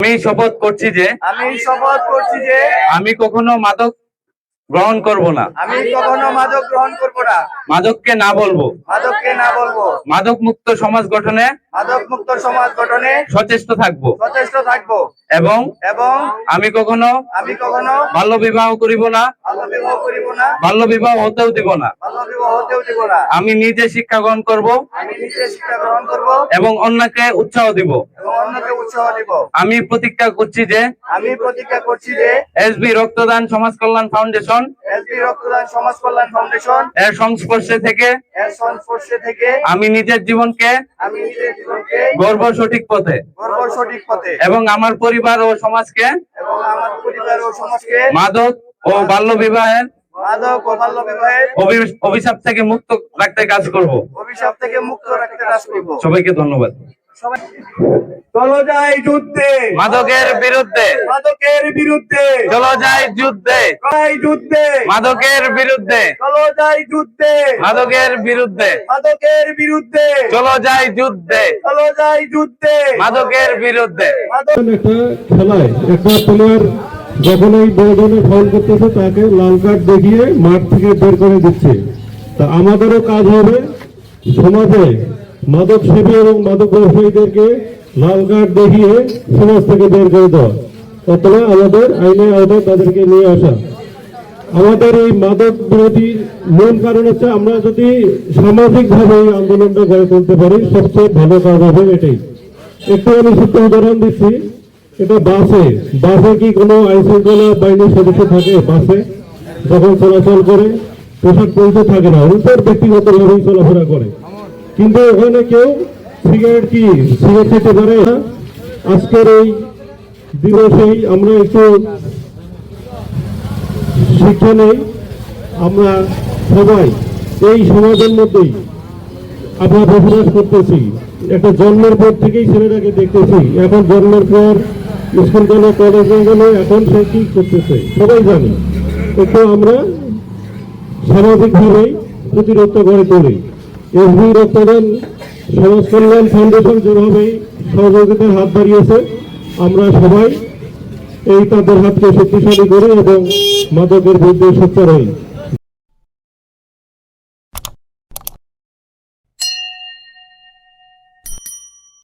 আমি শপথ করছি যে আমি কখনো মাদক গ্রহণ করব না। মাদককে না বলবো। মাদক মুক্ত সমাজ গঠনে সচেষ্ট থাকবো। এবং আমি কখনো বাল্য বিবাহ করিব না, বাল্য বিবাহ হতেও দিব না। আমি নিজে শিক্ষা গ্রহণ করব এবং অন্যকে উৎসাহ দিব। আমি প্রতিজ্ঞা করছি যে এসবি রক্তদান সমাজ কল্যাণ ফাউন্ডেশন এর সংস্পর্শে থেকে আমি নিজের জীবনকে গর্ব সঠিক পথে এবং আমার পরিবার ও সমাজকে মাদক ও বাল্য বিবাহের অভিশাপ থেকে মুক্ত রাখতে কাজ করব। সবাইকে ধন্যবাদ। চলো যাই যুদ্ধে, মাদকের বিরুদ্ধে, মাদকের বিরুদ্ধে, চলো যাই যুদ্ধে, যুদ্ধে, মাদকের বিরুদ্ধে, চলো যাই যুদ্ধে, মাদকের বিরুদ্ধে, মাদকের বিরুদ্ধে, চলো যাই যুদ্ধে, চলো যাই যুদ্ধে, মাদকের বিরুদ্ধে। একটা খেলায় একটা প্লেয়ার যখন এই বড় ধরনের ফাউল করতেছে তাকে লাল কার্ড দেখিয়ে মাঠ থেকে বের করে দিচ্ছে। তা আমাদেরও কাজ হবে সমাজে মাদক সেবী এবং মাদক ব্যবসায়ীদেরকে লাল কার্ড দেখিয়ে সমাজ থেকে বের করে দেওয়া, অথবা আমাদের আইনের আওতায় তাদেরকে নিয়ে আসা। আমাদের এই মাদক বিরোধী মূল কারণ হচ্ছে আমরা যদি সামাজিকভাবে এই আন্দোলনটা গড়ে তুলতে পারি সবচেয়ে ভালো কাজ হবে এটাই। একটু আমি ছোট্ট উদাহরণ দিচ্ছি, এটা বাসে কি কোনো আইন শৃঙ্খলা বাহিনীর সদস্য থাকে? বাসে যখন চলাচল করে পোশাক পরিচয় থাকে না, উপর ব্যক্তিগতভাবেই চলাফেরা করে, কিন্তু ওখানে কেউ সিগারেট খেতে পারে না। আজকের এই দিবসেই আমরা একটু শিক্ষা নেই। আমরা সবাই এই সমাজের মধ্যেই আমরা বসবাস করতেছি। একটা জন্মের পর থেকেই ছেলেটাকে দেখতেছি, এখন জন্মের পর স্কুল গেলে কলেজে গেলে এখন সে কি করতেছে সবাই জানি। একটু আমরা সামাজিকভাবেই প্রতিরোধ গড়ে তুলি। এসবি রক্তদান সমাজ কল্যাণ ফাউন্ডেশন যেভাবেই সহযোগিতার হাত বাড়িয়েছে, আমরা সবাই এই তাদের হাতকে শক্তিশালী করি এবং মাদকের বিরুদ্ধে সোচ্চার হই।